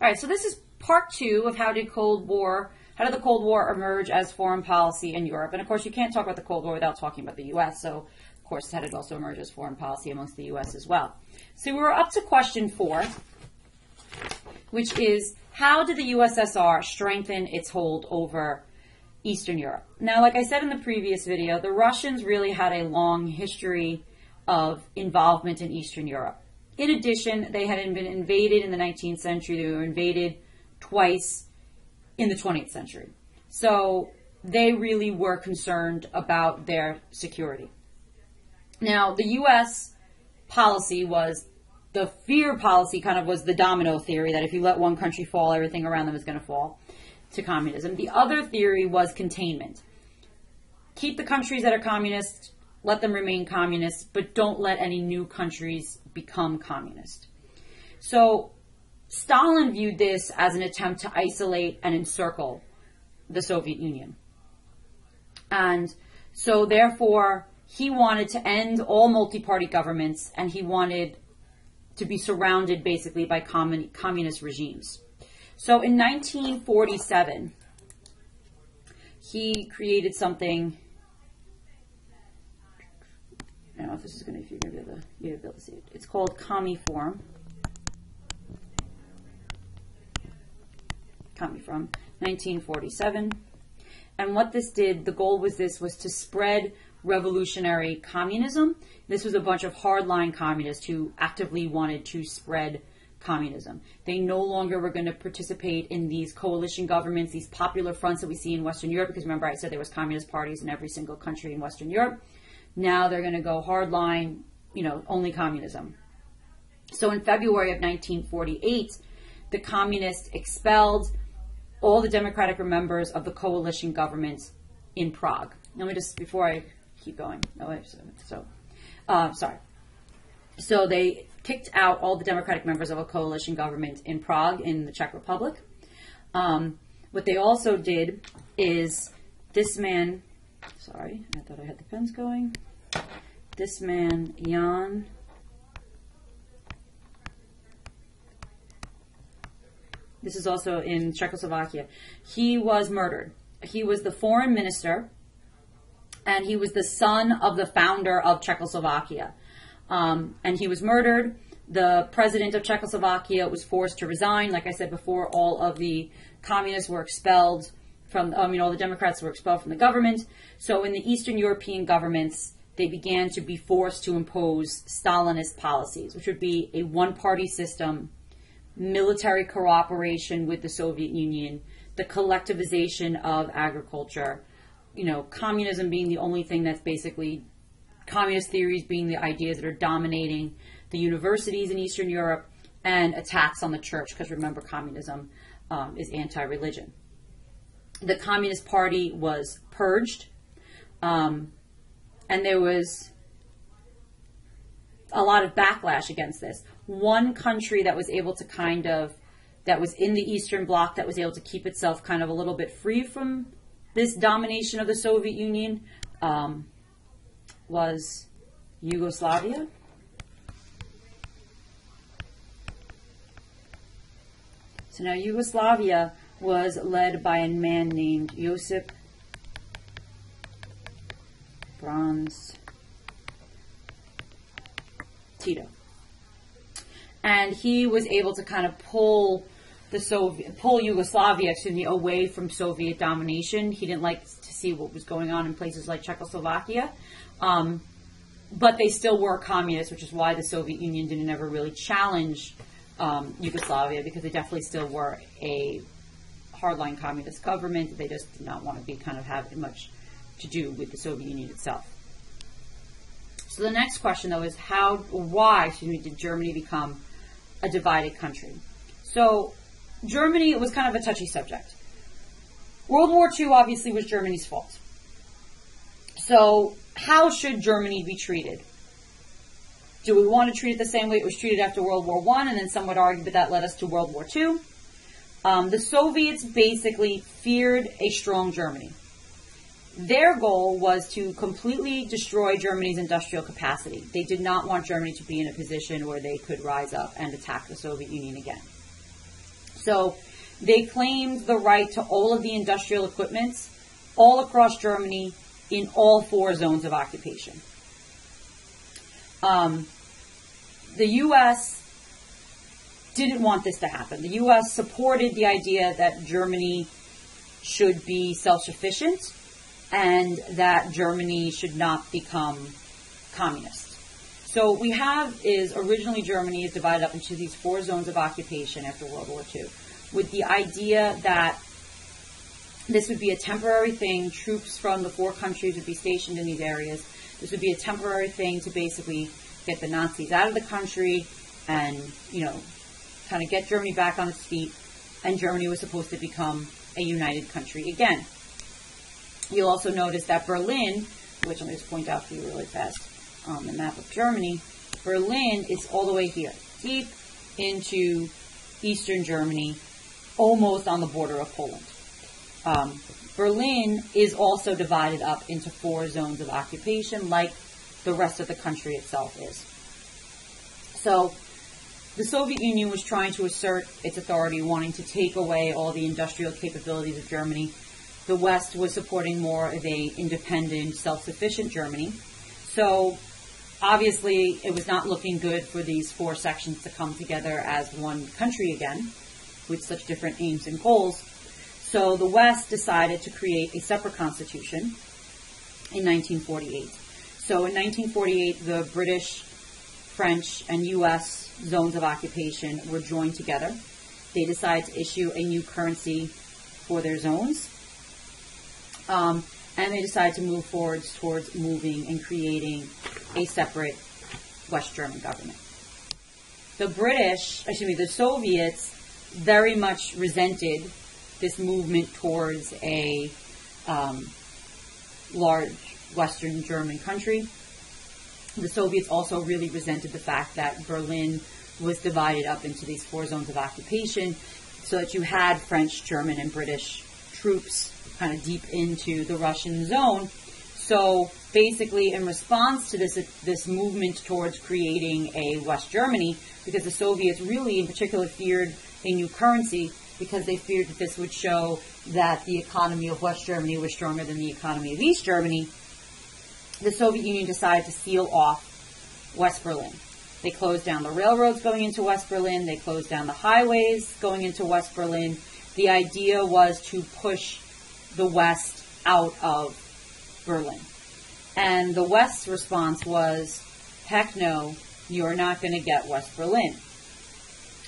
All right, so this is part 2 of how did the Cold War emerge as foreign policy in Europe? And of course, you can't talk about the Cold War without talking about the U.S. So, of course, how did it also emerge as foreign policy amongst the U.S. as well? So we're up to question 4, which is, how did the USSR strengthen its hold over Eastern Europe? Now, like I said in the previous video, the Russians really had a long history of involvement in Eastern Europe. In addition, they had been invaded in the 19th century. They were invaded twice in the 20th century. So they really were concerned about their security. Now, the U.S. policy was, the fear policy kind of was the domino theory, that if you let one country fall, everything around them is going to fall to communism. The other theory was containment. Keep the countries that are communist, let them remain communist, but don't let any new countries become communist. So Stalin viewed this as an attempt to isolate and encircle the Soviet Union. And so therefore, he wanted to end all multi-party governments, and he wanted to be surrounded basically by communist regimes. So in 1947, he created something. I don't know if this is going to, if you're going to be able to see it. It's called Comiform. From 1947. And what this did, the goal was to spread revolutionary communism. This was a bunch of hardline communists who actively wanted to spread communism. They no longer were going to participate in these coalition governments, these popular fronts that we see in Western Europe, because remember I said there was communist parties in every single country in Western Europe. Now they're going to go hardline, only communism. So in February of 1948, the communists expelled all the democratic members of the coalition government in Prague. Let me just, before I keep going. Sorry. So they kicked out all the democratic members of a coalition government in Prague, in the Czech Republic. What they also did is this man, sorry, I thought I had the pens going. This man, Jan, this is also in Czechoslovakia. He was murdered. He was the foreign minister, and he was the son of the founder of Czechoslovakia. And he was murdered. The president of Czechoslovakia was forced to resign. Like I said before, all of the communists were expelled from, all the Democrats were expelled from the government. So in the Eastern European governments, they began to be forced to impose Stalinist policies, which would be a one-party system, military cooperation with the Soviet Union, the collectivization of agriculture, communism being the only thing that's basically, communist theories being the ideas that are dominating the universities in Eastern Europe, and attacks on the church, because remember, communism is anti-religion. The Communist Party was purged, and there was a lot of backlash against this. One country that was able to that was in the Eastern Bloc, that was able to keep itself kind of a little bit free from this domination of the Soviet Union, was Yugoslavia. So now Yugoslavia was led by a man named Josip Broz Tito. And he was able to kind of pull Yugoslavia, away from Soviet domination. He didn't like to see what was going on in places like Czechoslovakia. But they still were communist, which is why the Soviet Union didn't ever really challenge Yugoslavia, because they definitely still were a hardline communist government. They just did not want to be have much to do with the Soviet Union itself. So the next question, though, is why did Germany become a divided country? So Germany, it was kind of a touchy subject. World War II obviously was Germany's fault. So how should Germany be treated? Do we want to treat it the same way it was treated after World War I? And then some would argue that that led us to World War II. The Soviets basically feared a strong Germany. Their goal was to completely destroy Germany's industrial capacity. They did not want Germany to be in a position where they could rise up and attack the Soviet Union again. So they claimed the right to all of the industrial equipments all across Germany in all 4 zones of occupation. The U.S. didn't want this to happen. The U.S. supported the idea that Germany should be self-sufficient and that Germany should not become communist. So what we have is originally Germany is divided up into these 4 zones of occupation after World War II, with the idea that this would be a temporary thing. Troops from the 4 countries would be stationed in these areas. This would be a temporary thing to basically get the Nazis out of the country and, kind of get Germany back on its feet. And Germany was supposed to become a united country again. You'll also notice that Berlin, which I'm going to just point out for you really fast on the map of Germany, Berlin is all the way here, deep into eastern Germany, almost on the border of Poland. Berlin is also divided up into 4 zones of occupation, like the rest of the country itself is. So the Soviet Union was trying to assert its authority, wanting to take away all the industrial capabilities of Germany. The West was supporting more of a independent, self-sufficient Germany. So obviously it was not looking good for these 4 sections to come together as one country again, with such different aims and goals. So the West decided to create a separate constitution in 1948. So in 1948, the British, French, and U.S. zones of occupation were joined together. They decided to issue a new currency for their zones. And they decided to move forward towards moving and creating a separate West German government. The Soviets very much resented this movement towards a large Western German country. The Soviets also really resented the fact that Berlin was divided up into these 4 zones of occupation, so that you had French, German, and British troops kind of deep into the Russian zone. So basically, in response to this movement towards creating a West Germany, because the Soviets really in particular feared a new currency, because they feared that this would show that the economy of West Germany was stronger than the economy of East Germany, the Soviet Union decided to seal off West Berlin. They closed down the railroads going into West Berlin. They closed down the highways going into West Berlin. The idea was to push the West out of Berlin. And the West's response was, heck no, you're not going to get West Berlin.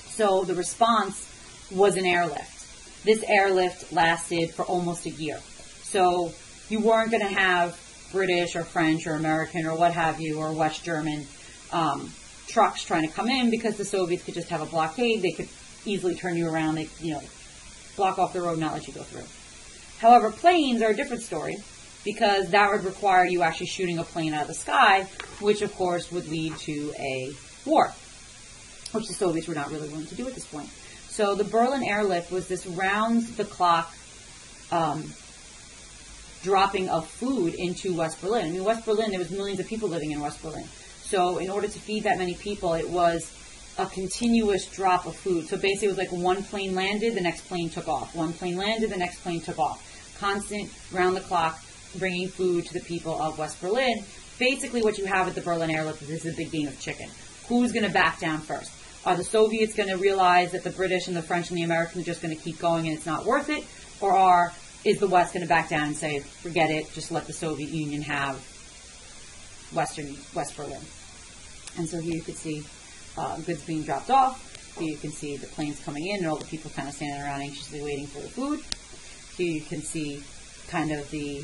So the response was an airlift. This airlift lasted for almost a year. So you weren't going to have British or French or American or what have you, or West German trucks trying to come in, because the Soviets could just have a blockade. They could easily turn you around. They, block off the road, not let you go through. However, planes are a different story, because that would require you actually shooting a plane out of the sky, which of course would lead to a war, which the Soviets were not really willing to do at this point. So the Berlin airlift was this round-the-clock dropping of food into West Berlin. I mean, West Berlin, there was millions of people living in West Berlin. So in order to feed that many people, it was a continuous drop of food. So basically it was like one plane landed, the next plane took off. One plane landed, the next plane took off. Constant, round-the-clock, bringing food to the people of West Berlin. Basically what you have at the Berlin airlift is this is a big game of chicken. Who's going to back down first? Are the Soviets going to realize that the British and the French and the Americans are just going to keep going and it's not worth it? Or is the West going to back down and say, forget it, just let the Soviet Union have West Berlin? And so here you could see goods being dropped off. Here you can see the planes coming in and all the people kind of standing around anxiously waiting for the food. Here you can see kind of the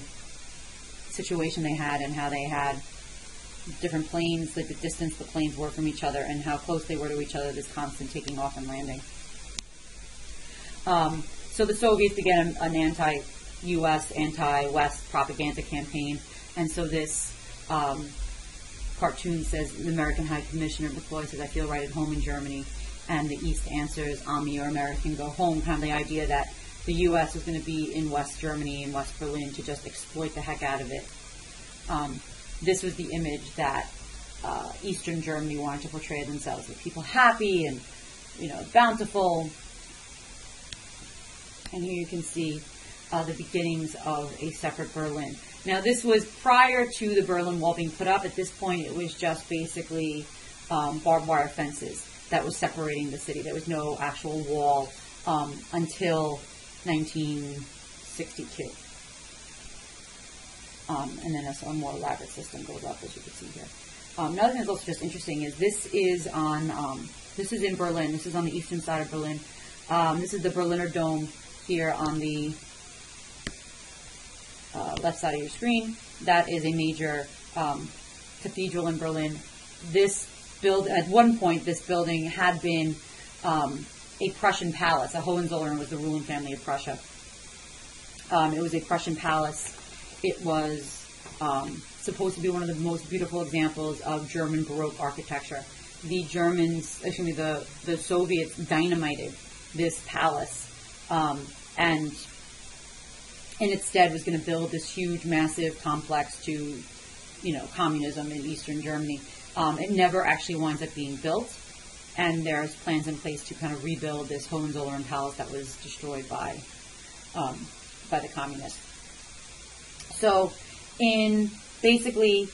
situation they had and how they had different planes, like the distance the planes were from each other and how close they were to each other, this constant taking off and landing. So the Soviets began an anti-U.S., anti-West propaganda campaign. And so this cartoon says, the American High Commissioner McCloy says, I feel right at home in Germany. And the East answers, I'm your American, go home. Kind of the idea that the U.S. was going to be in West Germany and West Berlin to just exploit the heck out of it. This was the image that Eastern Germany wanted to portray themselves, with people happy and, bountiful. And here you can see the beginnings of a separate Berlin. Now, this was prior to the Berlin Wall being put up. At this point, it was just basically barbed wire fences that was separating the city. There was no actual wall until 1962. And then a more elaborate system goes up, as you can see here. Another thing that's also just interesting is this is in Berlin. This is on the eastern side of Berlin. This is the Berliner Dome here on the left side of your screen. That is a major cathedral in Berlin. At one point, this building had been a Prussian palace. The Hohenzollern was the ruling family of Prussia. It was a Prussian palace. It was supposed to be one of the most beautiful examples of German Baroque architecture. The Soviets dynamited this palace, and in its stead was going to build this huge, massive complex to, communism in Eastern Germany. It never actually winds up being built, and there's plans in place to kind of rebuild this Hohenzollern palace that was destroyed by the communists. So, basically,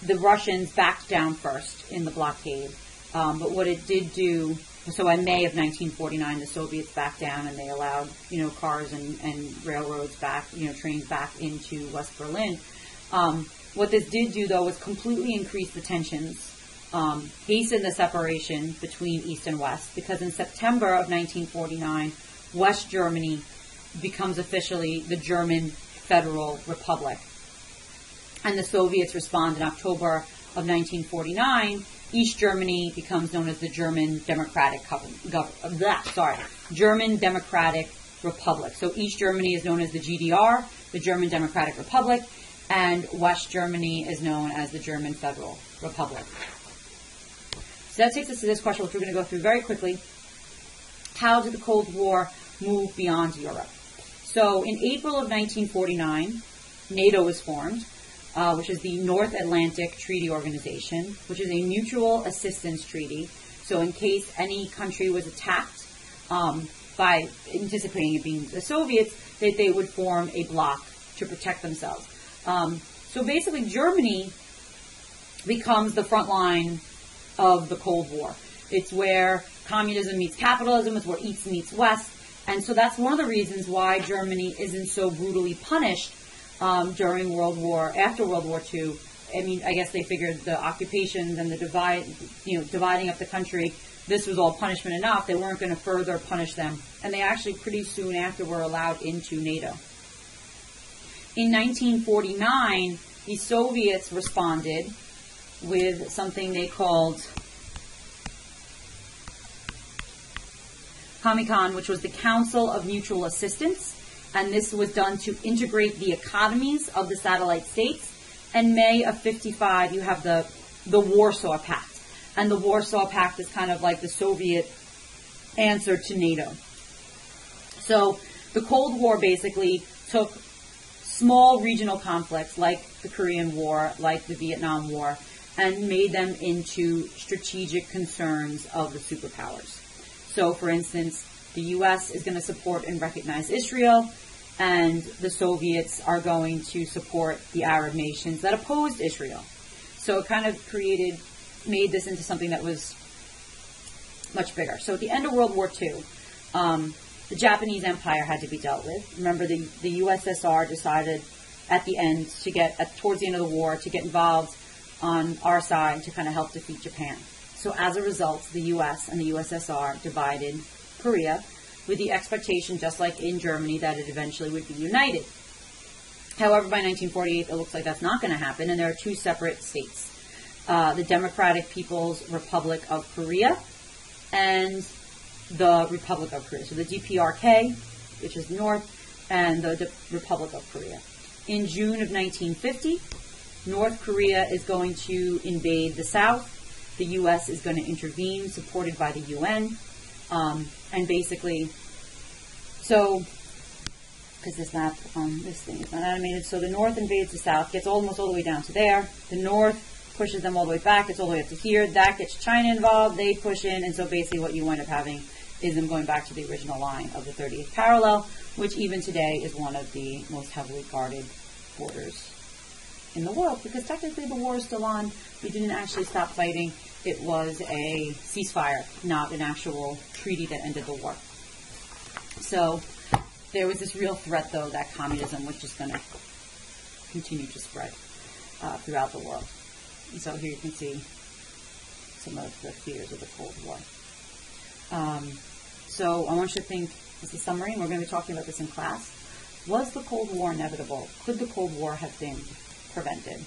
the Russians backed down first in the blockade, but what it did do, so in May of 1949, the Soviets backed down and they allowed, cars and railroads back, trains back into West Berlin. What this did do, though, was completely increase the tensions, hasten the separation between East and West, because in September of 1949, West Germany becomes officially the German Federal Republic. And the Soviets respond in October of 1949. East Germany becomes known as the German Democratic German Democratic Republic. So East Germany is known as the GDR, the German Democratic Republic, and West Germany is known as the German Federal Republic. So that takes us to this question, which we're going to go through very quickly. How did the Cold War move beyond Europe? So in April of 1949, NATO was formed, which is the North Atlantic Treaty Organization, which is a mutual assistance treaty. So in case any country was attacked, by anticipating it being the Soviets, that they would form a bloc to protect themselves. So basically, Germany becomes the front line of the Cold War. It's where communism meets capitalism. It's where East meets West. And so that's one of the reasons why Germany isn't so brutally punished after World War II. I mean, I guess they figured the occupations and the dividing up the country, this was all punishment enough. They weren't going to further punish them. And they actually pretty soon after were allowed into NATO. In 1949, the Soviets responded with something they called Comecon, which was the Council of Mutual Assistance, and this was done to integrate the economies of the satellite states. And May of 1955, you have the Warsaw Pact, and the Warsaw Pact is kind of like the Soviet answer to NATO. So the Cold War basically took small regional conflicts like the Korean War, like the Vietnam War, and made them into strategic concerns of the superpowers. So, for instance, the U.S. is going to support and recognize Israel, and the Soviets are going to support the Arab nations that opposed Israel. So it kind of made this into something that was much bigger. So at the end of World War II, the Japanese Empire had to be dealt with. Remember, the USSR decided at the end towards the end of the war, to get involved on our side to kind of help defeat Japan. So as a result, the U.S. and the USSR divided Korea with the expectation, just like in Germany, that it eventually would be united. However, by 1948, it looks like that's not going to happen, and there are two separate states. The Democratic People's Republic of Korea and the Republic of Korea. So the DPRK, which is north, and the Republic of Korea. In June of 1950, North Korea is going to invade the South. The U.S. is going to intervene, supported by the UN. And basically, because this map on this thing is not animated, so the North invades the South, gets almost all the way down to there. The North pushes them all the way back, gets all the way up to here. That gets China involved, they push in, and so basically what you wind up having is them going back to the original line of the 30th parallel, which even today is one of the most heavily guarded borders in the world, because technically the war is still on. We didn't actually stop fighting. It was a ceasefire, not an actual treaty that ended the war. So there was this real threat, though, that communism was just going to continue to spread throughout the world. And so here you can see some of the fears of the Cold War. So I want you to think, as a summary, and we're going to be talking about this in class, was the Cold War inevitable? Could the Cold War have been prevented?